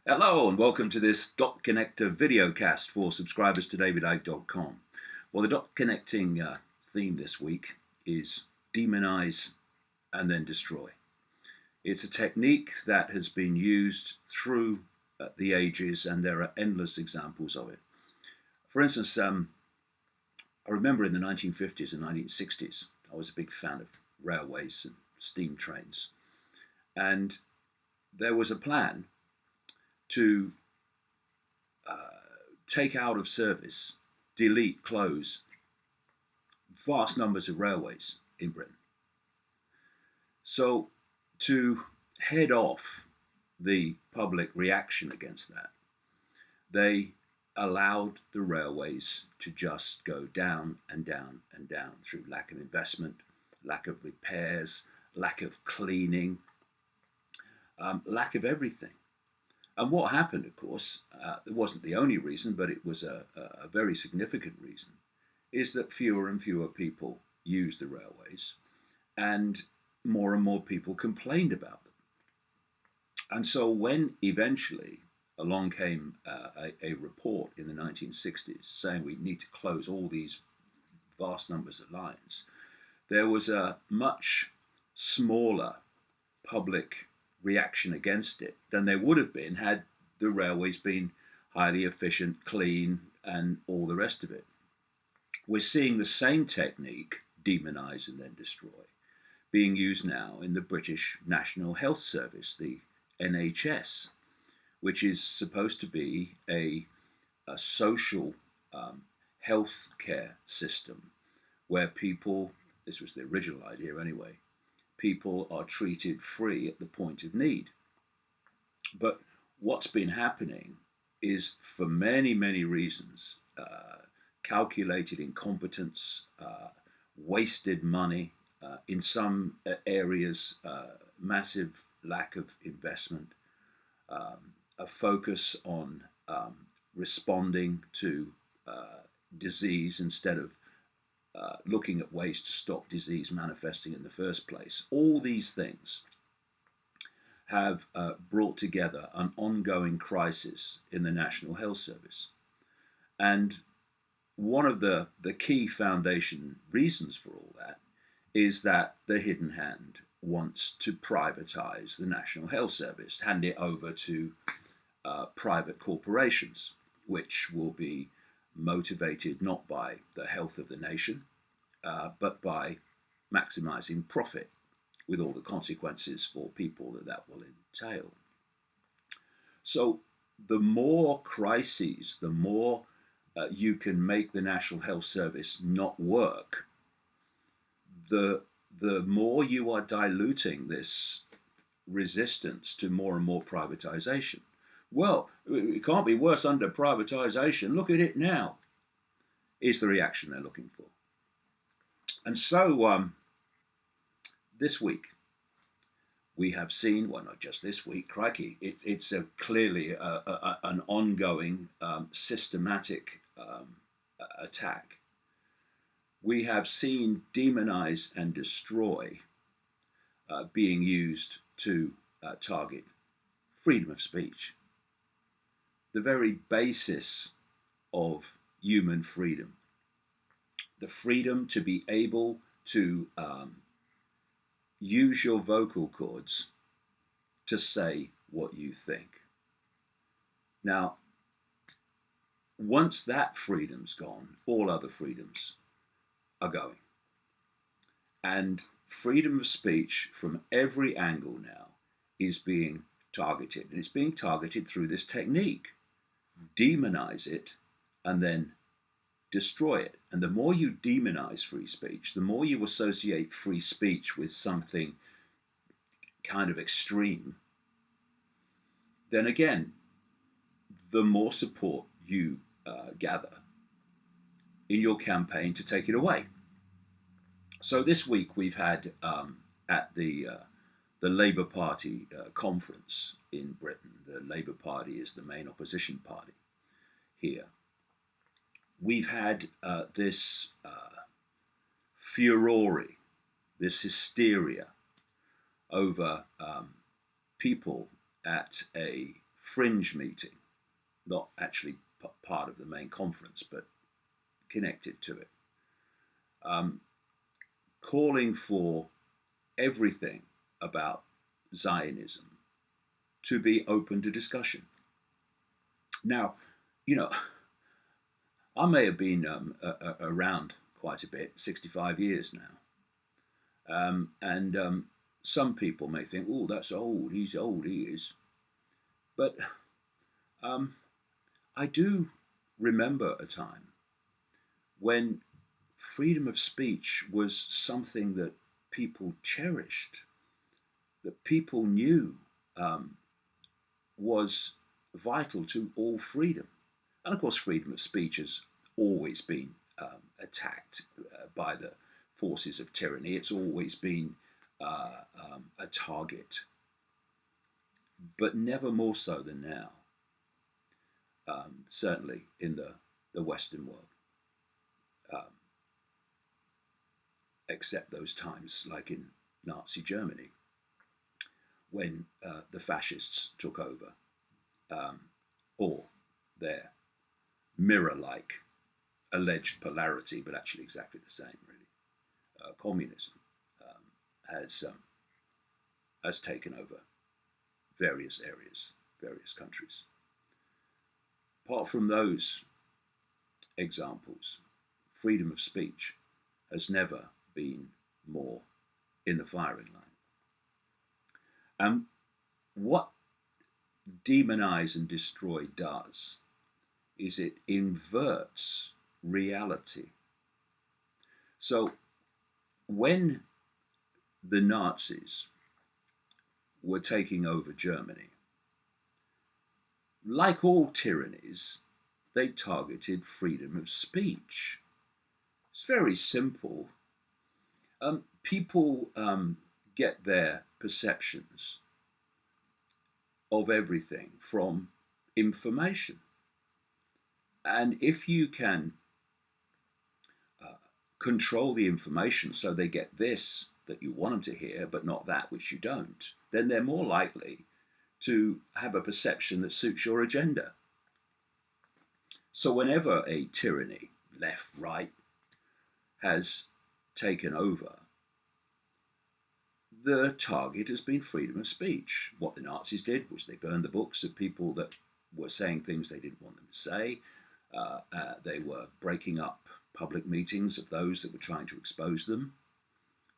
Hello and welcome to this dot connector videocast for subscribers to davidicke.com. Well, the dot connecting theme this week is demonize and then destroy. It's a technique that has been used through the ages, and there are endless examples of it. For instance, I remember in the 1950s and 1960s, I was a big fan of railways and steam trains, and there was a plan to take out of service, delete, close vast numbers of railways in Britain. So to head off the public reaction against that, they allowed the railways to just go down and down and down through lack of investment, lack of repairs, lack of cleaning, lack of everything. And what happened, of course, it wasn't the only reason, but it was a very significant reason, is that fewer and fewer people used the railways and more people complained about them. And so when eventually along came a report in the 1960s saying we need to close all these vast numbers of lines, there was a much smaller public reaction against it than there would have been had the railways been highly efficient, clean, and all the rest of it. We're seeing the same technique, demonize and then destroy, being used now in the British National Health Service, the NHS, which is supposed to be a social health care system where people, this was the original idea anyway, people are treated free at the point of need. But what's been happening is, for many reasons, calculated incompetence, wasted money, in some areas, massive lack of investment, a focus on responding to disease instead of looking at ways to stop disease manifesting in the first place. All these things have brought together an ongoing crisis in the National Health Service. And one of the key foundation reasons for all that is that the hidden hand wants to privatize the National Health Service, hand it over to private corporations, which will be motivated not by the health of the nation, but by maximizing profit, with all the consequences for people that will entail. So the more crises, the more you can make the National Health Service not work, the more you are diluting this resistance to more and more privatization. Well, it can't be worse under privatization. Look at it now, is the reaction they're looking for. And so this week, we have seen, well, not just this week, crikey, it's clearly an ongoing systematic attack. We have seen demonize and destroy being used to target freedom of speech, the very basis of human freedom, the freedom to be able to use your vocal cords to say what you think. Now, once that freedom's gone, all other freedoms are going. And freedom of speech from every angle now is being targeted. And it's being targeted through this technique. Demonize it and then destroy it. And the more you demonize free speech, the more you associate free speech with something kind of extreme, then again, the more support you gather in your campaign to take it away. So this week we've had at the Labour Party conference in Britain, the Labour Party is the main opposition party here, we've had this furore, this hysteria over people at a fringe meeting, not actually part of the main conference, but connected to it, um, calling for everything about Zionism to be open to discussion. Now, you know, I may have been around quite a bit, 65 years now. And some people may think, oh, that's old. He's old, he is. But um, I do remember a time when freedom of speech was something that people cherished, that people knew um, was vital to all freedom. And of course, freedom of speech has always been attacked by the forces of tyranny. It's always been a target, but never more so than now, certainly in the Western world, um, except those times like in Nazi Germany when the fascists took over, or their mirror-like alleged polarity, but actually exactly the same, really. Communism has taken over various areas, various countries. Apart from those examples, freedom of speech has never been more in the firing line. And what demonize and destroy does is it inverts reality. So when the Nazis were taking over Germany, like all tyrannies, they targeted freedom of speech. It's very simple. People get their perceptions of everything from information. And if you can control the information so they get this that you want them to hear, but not that which you don't, then they're more likely to have a perception that suits your agenda. So whenever a tyranny, left, right, has taken over, the target has been freedom of speech. What the Nazis did was they burned the books of people that were saying things they didn't want them to say. They were breaking up public meetings of those that were trying to expose them.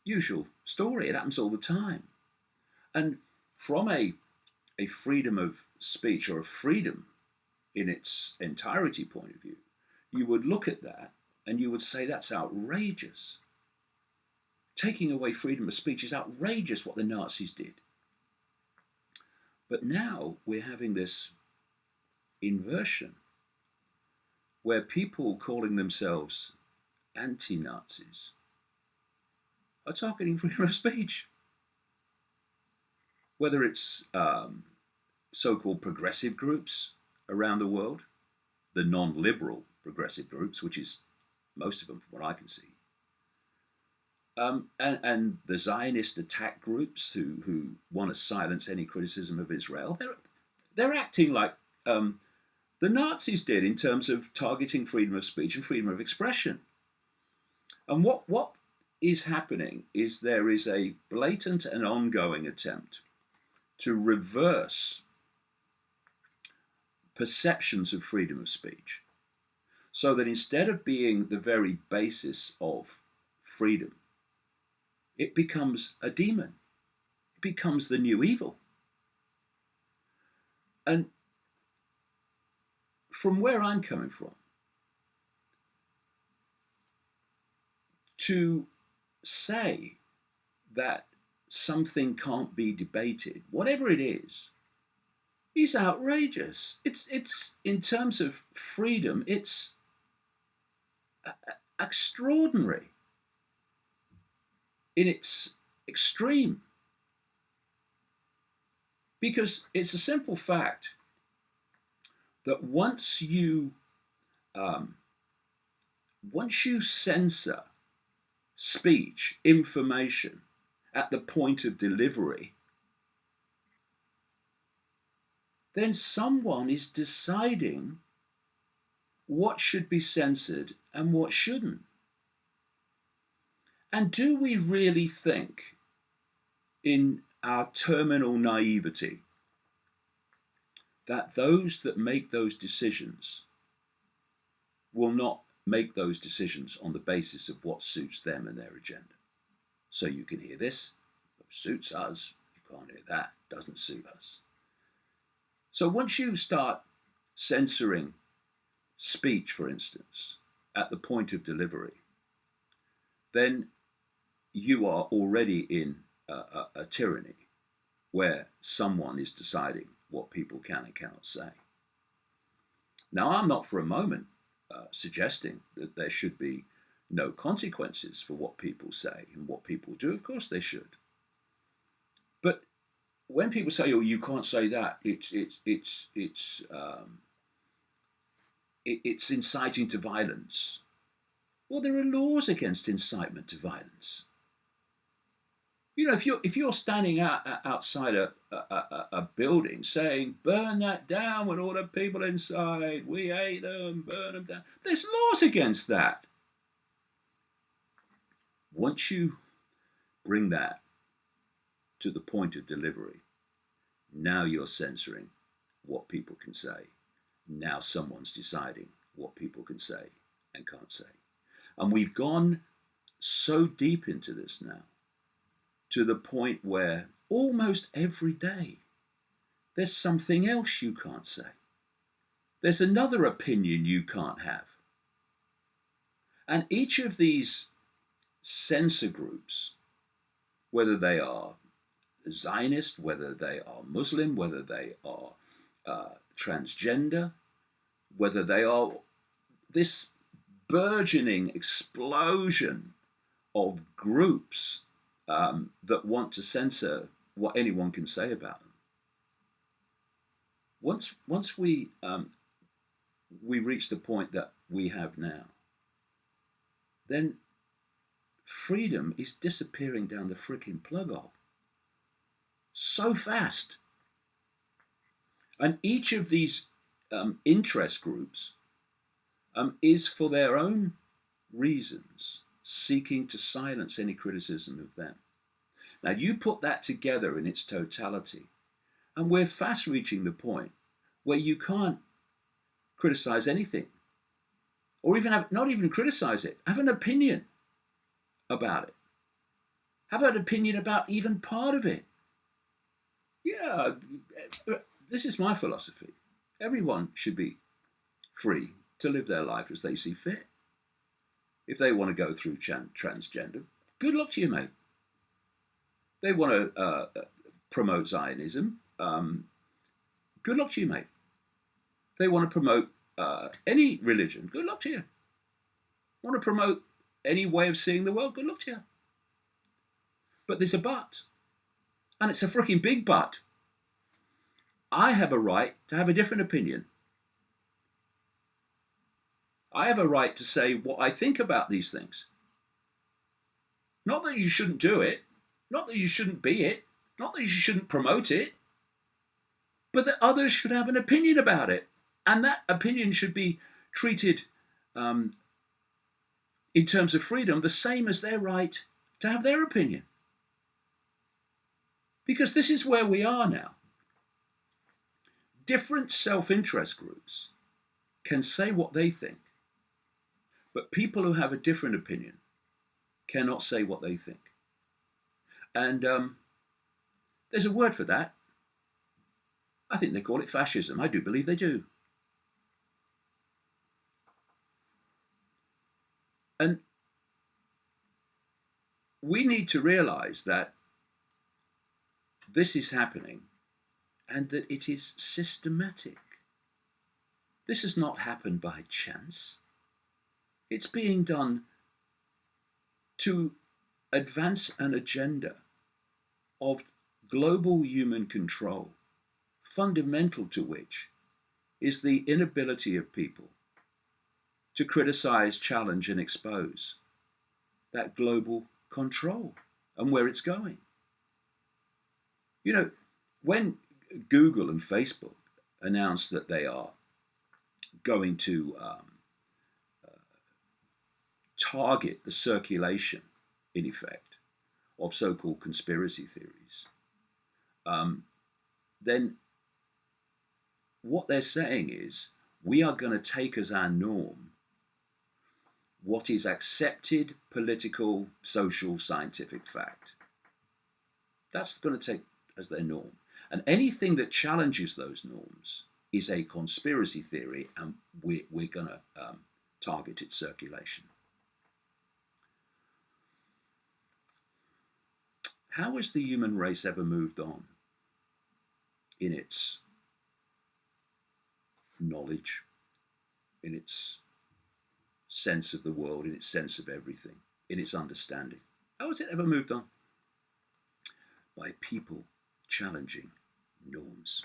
Usual story, it happens all the time. And from a freedom of speech, or a freedom in its entirety point of view, you would look at that and you would say that's outrageous. Taking away freedom of speech is outrageous, what the Nazis did. But now we're having this inversion where people calling themselves anti-Nazis are targeting freedom of speech. Whether it's so-called progressive groups around the world, the non-liberal progressive groups, which is most of them from what I can see, and the Zionist attack groups who want to silence any criticism of Israel, they're acting like the Nazis did in terms of targeting freedom of speech and freedom of expression. And what is happening is there is a blatant and ongoing attempt to reverse perceptions of freedom of speech, so that instead of being the very basis of freedom, it becomes a demon. It becomes the new evil. And from where I'm coming from, to say that something can't be debated, whatever it is outrageous. It's in terms of freedom, it's extraordinary in its extreme. Because it's a simple fact that once you censor speech, information at the point of delivery, then someone is deciding what should be censored and what shouldn't. And do we really think, in our terminal naivety, that those that make those decisions will not make those decisions on the basis of what suits them and their agenda? So you can hear this, it suits us, you can't hear that, doesn't suit us. So once you start censoring speech, for instance, at the point of delivery, then you are already in a tyranny where someone is deciding what people can and cannot say. Now, I'm not for a moment suggesting that there should be no consequences for what people say and what people do. Of course they should. But when people say, "Oh, you can't say that," it's inciting to violence. Well, there are laws against incitement to violence. You know, if you're standing outside a building saying, "Burn that down with all the people inside, we hate them, burn them down," there's laws against that. Once you bring that to the point of delivery, now you're censoring what people can say. Now someone's deciding what people can say and can't say. And we've gone so deep into this now, to the point where almost every day there's something else you can't say. There's another opinion you can't have. And each of these censor groups, whether they are Zionist, whether they are Muslim, whether they are transgender, whether they are this burgeoning explosion of groups that want to censor what anyone can say about them. Once we reach the point that we have now, then freedom is disappearing down the freaking plug hole so fast. And each of these interest groups is for their own reasons seeking to silence any criticism of them. Now you put that together in its totality, and we're fast reaching the point where you can't criticize anything, or even not even criticize it, have an opinion about it, have an opinion about even part of it. Yeah, this is my philosophy. Everyone should be free to live their life as they see fit. If they want to go through transgender, good luck to you, mate. They want to promote Zionism, good luck to you, mate. They want to promote any religion, good luck to you. Want to promote any way of seeing the world, good luck to you. But there's a but, and it's a freaking big but. I have a right to have a different opinion. I have a right to say what I think about these things. Not that you shouldn't do it, not that you shouldn't be it, not that you shouldn't promote it, but that others should have an opinion about it. And that opinion should be treated in terms of freedom the same as their right to have their opinion. Because this is where we are now. Different self-interest groups can say what they think, but people who have a different opinion cannot say what they think. And there's a word for that. I think they call it fascism. I do believe they do. And we need to realize that this is happening and that it is systematic. This has not happened by chance. It's being done to advance an agenda of global human control, fundamental to which is the inability of people to criticize, challenge, and expose that global control and where it's going. You know, when Google and Facebook announced that they are going to target the circulation, in effect, of so-called conspiracy theories, then what they're saying is we are going to take as our norm what is accepted political, social, scientific fact. That's going to take as their norm. And anything that challenges those norms is a conspiracy theory, and we're going to target its circulation. How has the human race ever moved on in its knowledge, in its sense of the world, in its sense of everything, in its understanding? How has it ever moved on? By people challenging norms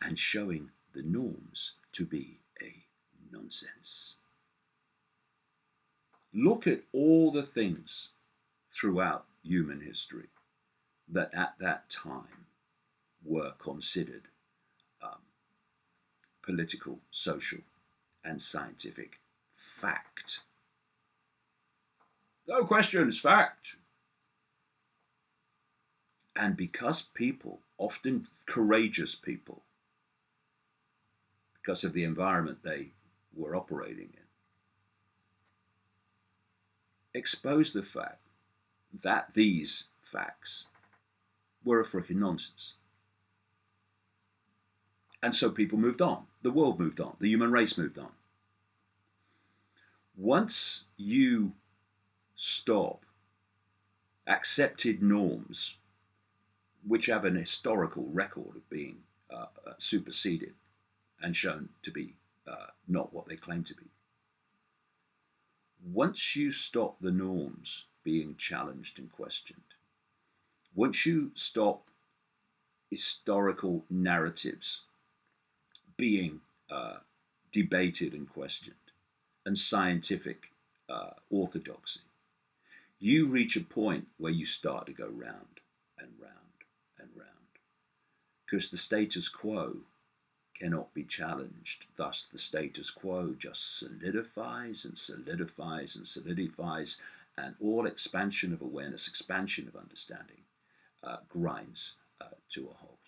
and showing the norms to be a nonsense. Look at all the things throughout human history that at that time were considered political, social, and scientific fact. No questions, fact. And because people, often courageous people, because of the environment they were operating in, exposed the fact that these facts were a freaking nonsense. And so people moved on. The world moved on. The human race moved on. Once you stop accepted norms, which have an historical record of being superseded and shown to be not what they claim to be, once you stop the norms being challenged and questioned, once you stop historical narratives being debated and questioned, and scientific orthodoxy, you reach a point where you start to go round and round and round, because the status quo cannot be challenged. Thus, the status quo just solidifies and solidifies and solidifies, and all expansion of awareness, expansion of understanding, grinds to a halt.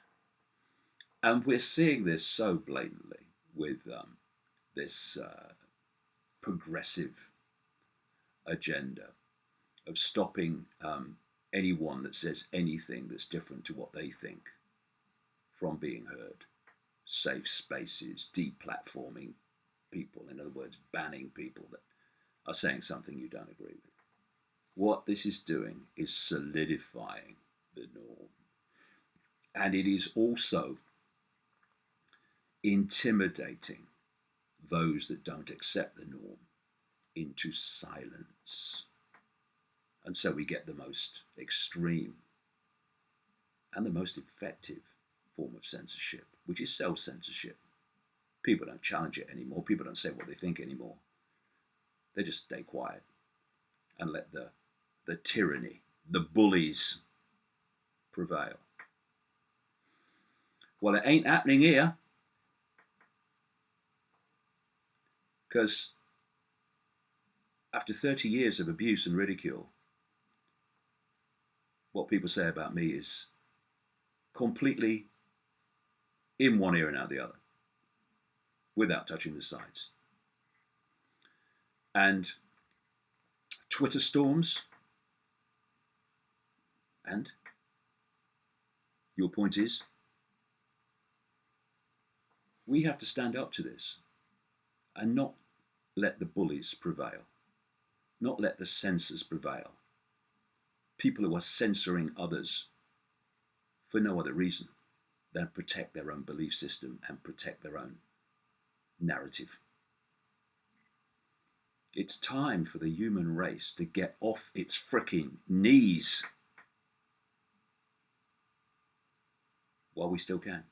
And we're seeing this so blatantly with this progressive agenda of stopping anyone that says anything that's different to what they think from being heard. Safe spaces, deplatforming people, in other words, banning people that are saying something you don't agree with. What this is doing is solidifying the norm. And it is also intimidating those that don't accept the norm into silence. And so we get the most extreme and the most effective form of censorship, which is self-censorship. People don't challenge it anymore. People don't say what they think anymore. They just stay quiet and let the tyranny, the bullies prevail. Well, it ain't happening here, because after 30 years of abuse and ridicule, what people say about me is completely in one ear and out the other, without touching the sides. And Twitter storms, and your point is, we have to stand up to this and not let the bullies prevail, not let the censors prevail. People who are censoring others for no other reason than protect their own belief system and protect their own narrative. It's time for the human race to get off its fricking knees while we still can.